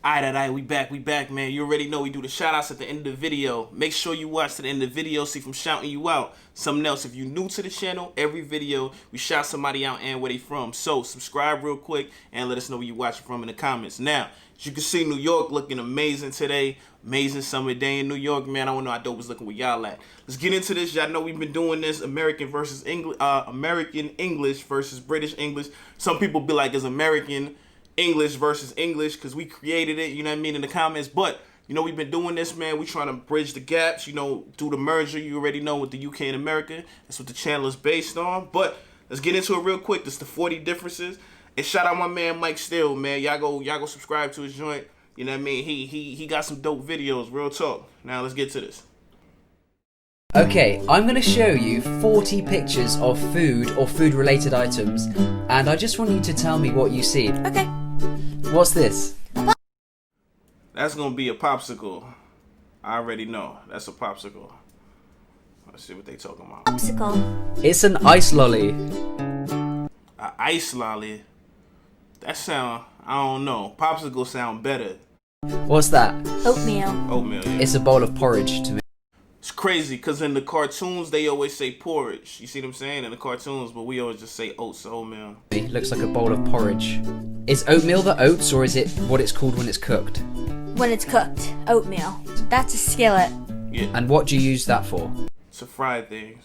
Alright, we back, man. You already know we do the shout outs at the end of the video. Make sure you watch to the end of the video, see if I'm shouting you out. Something else, if you're new to the channel, every video we shout somebody out and where they from. So subscribe real quick and let us know where you watching from in the comments. Now, as you can see, New York looking amazing today. Amazing summer day in New York, man. I don't know how dope is looking where y'all at. Let's get into this. Y'all know we've been doing this American English versus British English. Some people be like, it's American English versus English because we created it, you know what I mean, in the comments. But you know, we've been doing this, man. We trying to bridge the gaps, you know, do the merger, you already know, with the UK and America. That's what the channel is based on. But let's get into it real quick. This is the 40 differences. And shout out my man Mike Steele, man. Y'all go subscribe to his joint. You know what I mean? He got some dope videos, real talk. Now let's get to this. Okay, I'm going to show you 40 pictures of food or food related items, and I just want you to tell me what you see. Okay. What's this? That's gonna be a popsicle. I already know. That's a popsicle. Let's see what they talking about. Popsicle. It's an ice lolly. An ice lolly? That sound, I don't know. Popsicle sound better. What's that? Oatmeal. Oatmeal, yeah. It's a bowl of porridge to me. It's crazy because in the cartoons they always say porridge. You see what I'm saying? In the cartoons, but we always just say oats, oatmeal. It looks like a bowl of porridge. Is oatmeal the oats, or is it what it's called when it's cooked? When it's cooked. Oatmeal. That's a skillet. Yeah. And what do you use that for? To fry things.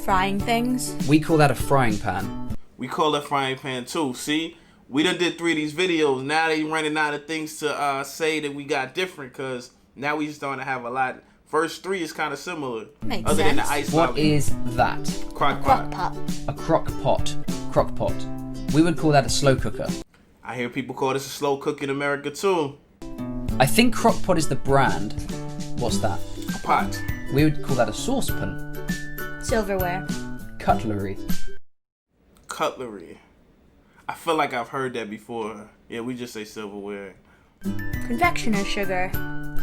Frying things. We call that a frying pan. We call it frying pan too. See? We done did 3 of these videos. Now they running out of things to say that we got different, because now we starting to have a lot. First 3 is kind of similar. Makes other sense. than the ice What lolly. is that? Crock Crock pot. pot. A crock pot. Crock pot. We would call that a slow cooker. I hear people call this a slow cook in America too. I think crock pot is the brand. What's that? A pot. We would call that a saucepan. Silverware. Cutlery. Cutlery. I feel like I've heard that before. Yeah, we just say silverware. Confectioner sugar.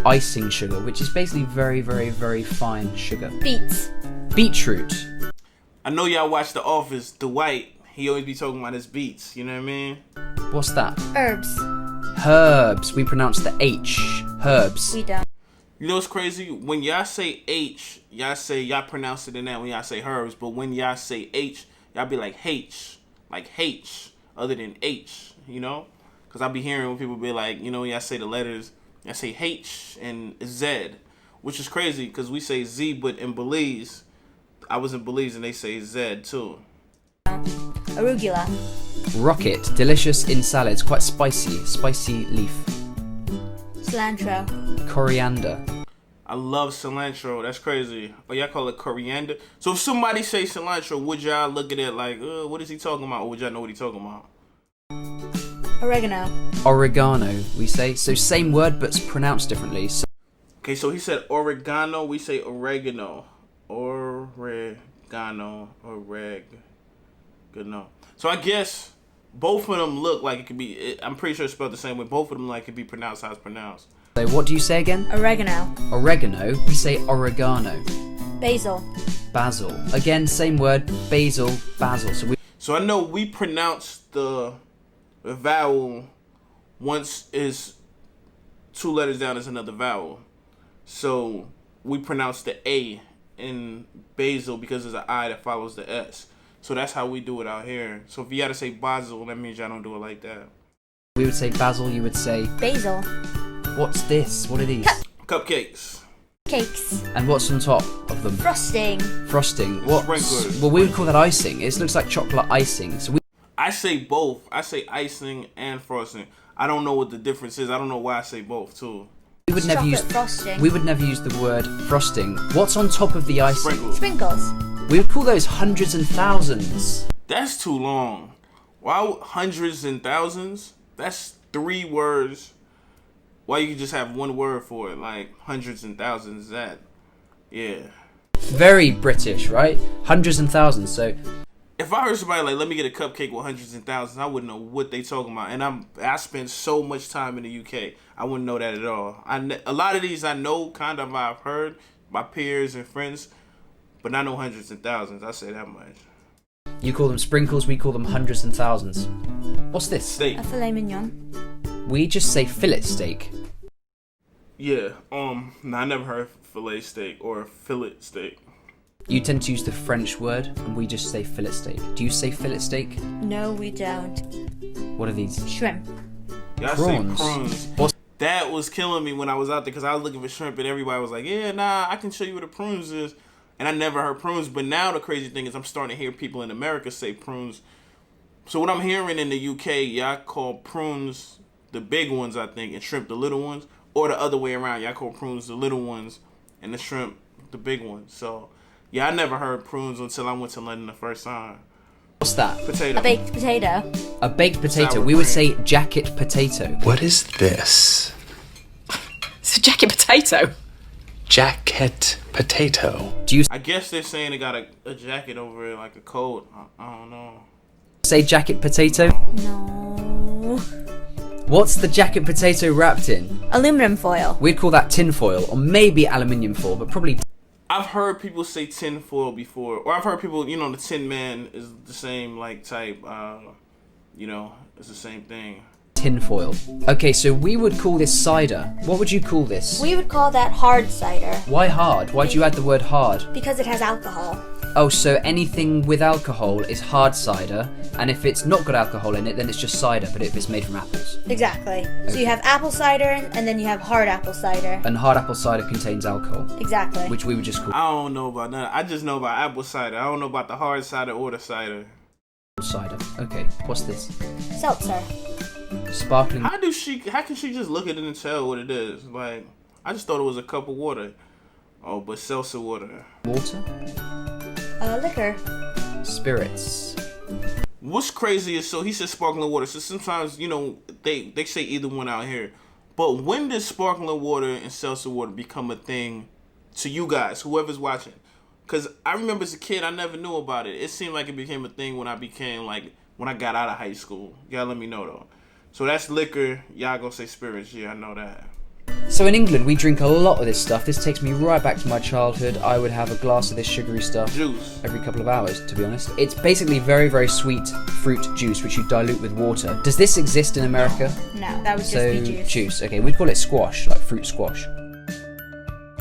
Icing sugar, which is basically very, very, very fine sugar. Beets. Beetroot. I know y'all watch The Office. Dwight, he always be talking about his beats. You know what I mean? What's that? Herbs. Herbs. We pronounce the H. Herbs. We don't. You know what's crazy? When y'all say H, y'all pronounce it in that when y'all say herbs. But when y'all say H, y'all be like H. Like H. Other than H, you know? Because I be hearing when people be like, you know, y'all say the letters, y'all say H and Z, which is crazy because we say Z, but in Belize, I was in Belize and they say Z too. Arugula. Rocket. Delicious in salads. Quite spicy. Spicy leaf. Cilantro. Coriander. I love cilantro. That's crazy. But y'all call it coriander. So if somebody say cilantro, would y'all look at it like, what is he talking about? Or would y'all know what he talking about? Oregano. Oregano, we say. So same word, but it's pronounced differently. So Okay, so he said oregano. We say oregano. Oregano. So I guess both of them look like it could be, I'm pretty sure it's spelled the same way. Both of them like it could be pronounced how it's pronounced. what do you say again? Oregano. Oregano, we say oregano. Basil. Basil. Again, same word, basil, basil. So I know we pronounce the vowel once is 2 letters down is another vowel. So we pronounce the A in basil because there's an I that follows the S. So that's how we do it out here. So if you had to say basil, that means y'all don't do it like that. We would say basil, you would say, Basil. what's this? What are these? Cupcakes. Cakes. And what's on top of them? Frosting. Frosting. What? Sprinklers. Well, we would call that icing. It looks like chocolate icing. So I say both. I say icing and frosting. I don't know what the difference is. I don't know why I say both too. we would never use. Chocolate frosting. We would never use the word frosting. What's on top of the icing? Sprinkles. Sprinkles. We would call those hundreds and thousands. That's too long. Why hundreds and thousands? That's 3 words. Why you could just have 1 word for it? Like hundreds and thousands. That, yeah. Very British, right? Hundreds and thousands. So If I heard somebody like, let me get a cupcake with hundreds and thousands, I wouldn't know what they talking about. And I spent so much time in the UK, I wouldn't know that at all. A lot of these I know, kind of I've heard, my peers and friends, but I know hundreds and thousands. I say that much. you call them sprinkles, we call them hundreds and thousands. What's this? Steak. A filet mignon. We just say fillet steak. Yeah. No, I never heard fillet steak or fillet steak. You tend to use the French word, and we just say fillet steak. Do you say fillet steak? No, we don't. What are these? Shrimp. Y'all Prawns. say prunes. That was killing me when I was out there because I was looking for shrimp and everybody was like, yeah, nah, I can show you what a prunes is. And I never heard prunes. But now the crazy thing is I'm starting to hear people in America say prunes. So what I'm hearing in the UK, y'all call prunes the big ones, I think, and shrimp the little ones. Or the other way around. Y'all call prunes the little ones and the shrimp the big ones. So, yeah, I never heard prunes until I went to London the first time. What's that? Potato. A baked potato. A baked potato. Sour We would cream. say jacket potato. What is this? It's a jacket potato. Jacket potato. Do you I guess they're saying they got a jacket over it, like a coat. I don't know. say jacket potato? No. What's the jacket potato wrapped in? Aluminum foil. We'd call that tin foil, or maybe aluminium foil, but probably I've heard people say tin foil before, or I've heard people, you know, the Tin Man is the same like type. You know, it's the same thing. tin foil. Okay, so we would call this cider. What would you call this? We would call that hard cider Why hard? Why'd you add the word hard? because it has alcohol. Oh, so anything with alcohol is hard cider, and if it's not got alcohol in it, then it's just cider, but if it's made from apples. Exactly. So you have apple cider and then you have hard apple cider. And hard apple cider contains alcohol, Exactly. which we would just call I don't know about that. I just know about apple cider. I don't know about the hard cider or the cider. cider. Okay, what's this? Seltzer. Sparkling. How can she just look at it and tell what it is? Like, I just thought it was a cup of water. Oh, but seltzer water. Water? Liquor. Spirits. What's crazy is, so he said sparkling water. So sometimes, you know, they say either one out here. But when does sparkling water and seltzer water become a thing to you guys, whoever's watching? Because I remember as a kid, I never knew about it. It seemed like it became a thing when I got out of high school. Y'all let me know, though. So that's liquor. Y'all gonna say spirits. Yeah, I know that. So in England, we drink a lot of this stuff. This takes me right back to my childhood. I would have a glass of this sugary stuff Juice. every couple of hours, to be honest. It's basically very, very sweet fruit juice, which you dilute with water. Does this exist in America? No, that would just So, be juice. Okay, we'd call it squash, like fruit squash.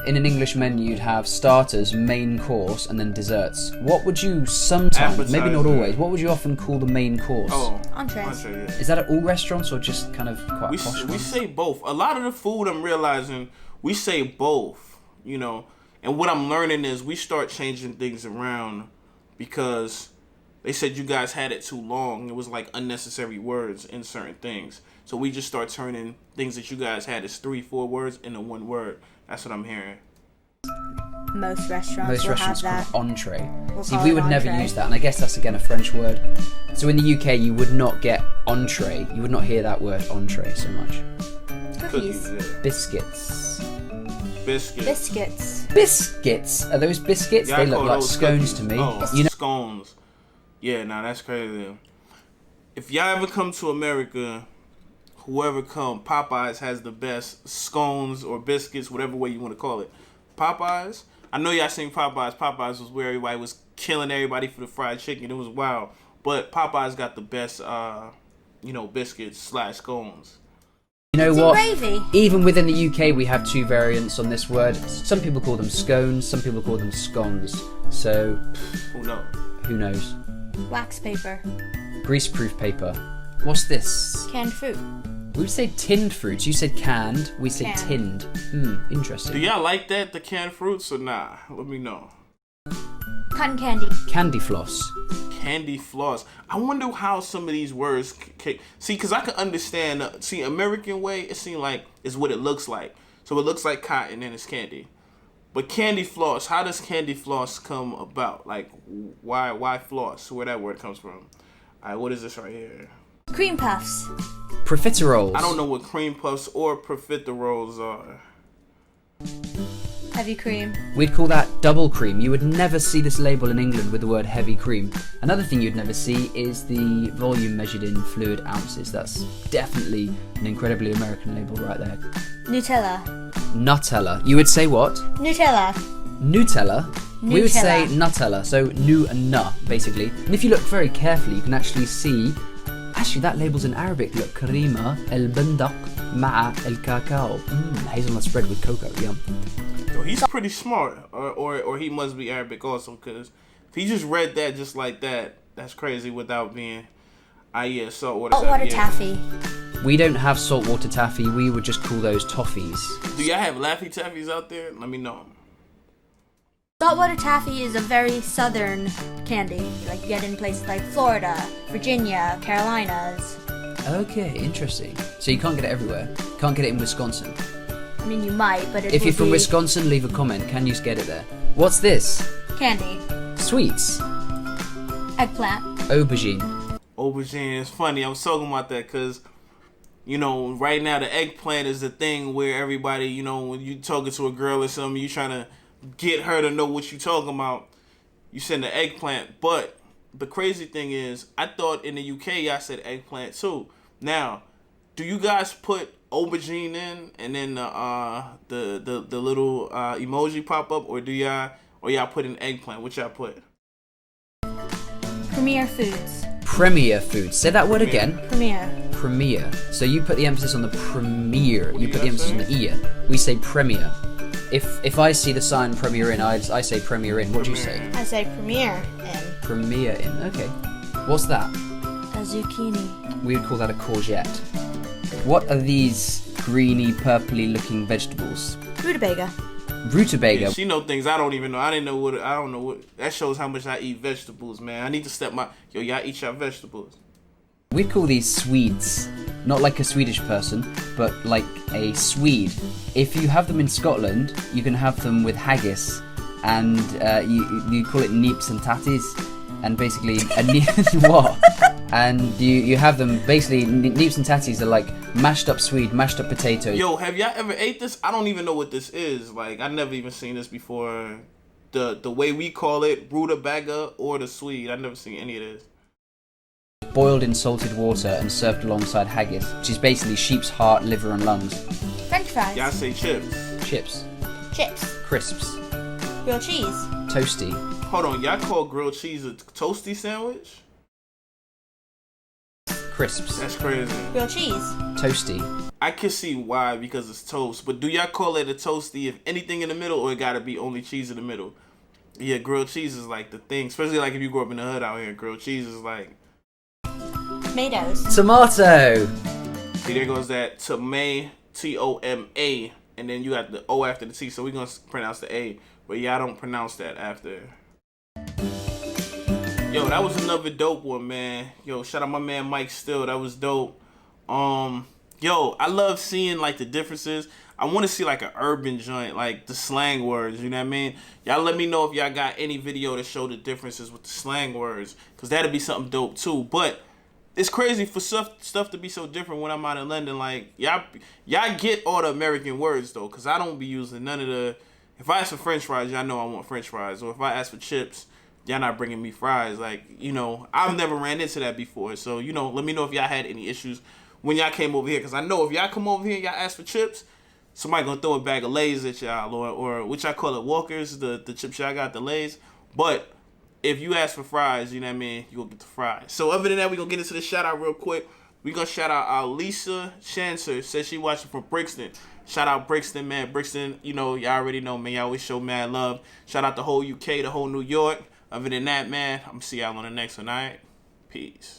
In an English menu, you'd have starters, main course, and then desserts. What would you sometimes, maybe not Appetizer. always, what would you often call the main course? Oh, Entrees. entree, yeah. Is that at all restaurants or just kind of quite We, posh we ones? say both. A lot of the food I'm realizing, we say both, you know. And what I'm learning is we start changing things around because they said you guys had it too long. It was like unnecessary words in certain things. So we just start turning things that you guys had as 3-4 words into one word. That's what I'm hearing. Most restaurants Most will restaurants have that. call entree. See, call we it would never entree. use that, and I guess that's again a French word. So in the UK, you would not get entree. You would not hear that word entree so much. Cookies. Yeah. Biscuits. Biscuits. Biscuits. Biscuits? Are those biscuits? Yeah, They I look call like those scones cookies. to me. Oh, You know, scones. Yeah, nah, that's crazy. If y'all ever come to America, whoever come, Popeyes has the best scones or biscuits, whatever way you want to call it. Popeyes. I know y'all seen Popeyes. Popeyes was where everybody was killing everybody for the fried chicken. It was wild. But Popeyes got the best, biscuits / scones. you know It's in what? gravy. Even within the UK, we have two variants on this word. Some people call them scones, some people call them scones. So, Who knows? who knows? Wax paper. Greaseproof paper. What's this? Canned fruit. We would say tinned fruits. You said canned. We say Canned. tinned. Interesting. Do y'all like that, the canned fruits, or nah? Let me know. Cotton candy. Candy floss. Candy floss. I wonder how some of these words see, because I can understand. See, American way, it seems like is what it looks like. So it looks like cotton and it's candy. But candy floss, how does candy floss come about? Like, why floss? Where that word comes from? All right, what is this right here? Cream puffs. Profiteroles. I don't know what cream puffs or profiteroles are. Heavy cream. We'd call that double cream. You would never see this label in England with the word heavy cream. Another thing you'd never see is the volume measured in fluid ounces. That's definitely an incredibly American label right there. Nutella. Nutella. You would say what? Nutella. Nutella. We would say Nutella. Nutella. So nu and na, basically. And if you look very carefully, you can actually see Actually, that label's in Arabic. Look, كريمة البندق مع الكاكاو. Hazelnut spread with cocoa. Yum. Yo, he's pretty smart, or he must be Arabic also, because if he just read that just like that, that's crazy without being, saltwater taffy. We don't have saltwater taffy. We would just call those toffees. Do y'all have Laffy Taffies out there? Let me know. Saltwater taffy is a very southern candy. Like you get in places like Florida, Virginia, Carolinas. Okay, interesting. So you can't get it everywhere. Can't get it in Wisconsin. I mean, you might, but if you're from Wisconsin, leave a comment. Can you get it there? What's this? Candy. Sweets. Eggplant. Aubergine. Aubergine is funny. I was talking about that because, you know, right now the eggplant is the thing where everybody, you know, when you talking to a girl or something, you trying to get her to know what you talking about, you send the eggplant. But the crazy thing is, I thought in the UK y'all said eggplant too. Now, do you guys put aubergine in and then the little emoji pop up, or y'all put in eggplant? What y'all put? Premier Foods. Premier Foods. Say that word again. Premier. So you put the emphasis on the premier. You put the emphasis on the ear. We say premier. If I see the sign Premier Inn, I say Premier Inn. What do you say? I say Premier Inn. Premier Inn. Okay. What's that? A zucchini. We would call that a courgette. What are these greeny, purpley looking vegetables? Rutabaga. Rutabaga. Yeah, she know things I don't even know. I don't know what. That shows how much I eat vegetables, man. I need to step y'all eat your vegetables. We'd call these Swedes. Not like a Swedish person, but like a Swede. If you have them in Scotland, you can have them with haggis, and you call it neeps and tatties, and basically what? And you have them basically. Neeps and tatties are like mashed up Swede, mashed up potatoes. Yo, have y'all ever ate this? I don't even know what this is. Like, I never even seen this before. The way we call it, rutabaga or the Swede. I never seen any of this. Boiled in salted water and served alongside haggis, which is basically sheep's heart, liver, and lungs. French fries. Y'all say chips. Chips. Crisps. Grilled cheese. Toasty. Hold on, y'all call grilled cheese a toasty sandwich? Crisps. That's crazy. Grilled cheese. Toasty. I can see why, because it's toast. But do y'all call it a toasty if anything in the middle, or it gotta be only cheese in the middle? Yeah, grilled cheese is like the thing. Especially like if you grew up in the hood out here, grilled cheese is like... Tomatoes. Tomato. See, there goes that Toma, T-O-M-A, and then you got the O after the T, so we're gonna pronounce the A. But yeah, I don't pronounce that after. Yo, that was another dope one, man. Yo, shout out my man Mike Still. That was dope. Yo, I love seeing like the differences. I want to see like an urban joint, like the slang words, you know what I mean? Y'all let me know if y'all got any video to show the differences with the slang words, because that'd be something dope too. But it's crazy for stuff to be so different when I'm out in London. Like, y'all get all the American words, though, because I don't be using none of the... If I ask for french fries, y'all know I want french fries. Or if I ask for chips, y'all not bringing me fries. Like, you know, I've never ran into that before. So, you know, let me know if y'all had any issues when y'all came over here. Because I know if y'all come over here and y'all ask for chips, somebody going to throw a bag of Lay's at y'all. Or what y'all call it, Walkers, the chips y'all got, the Lay's. But... if you ask for fries, you know what I mean, you gonna get the fries. So other than that, we gonna get into the shout out real quick. We gonna shout out Lisa Shancer, says she watching from Brixton. Shout out Brixton, man. Brixton, you know, y'all already know, man. Y'all always show mad love. Shout out the whole UK, the whole New York. Other than that, man, I'm gonna see y'all on the next one, alright? Peace.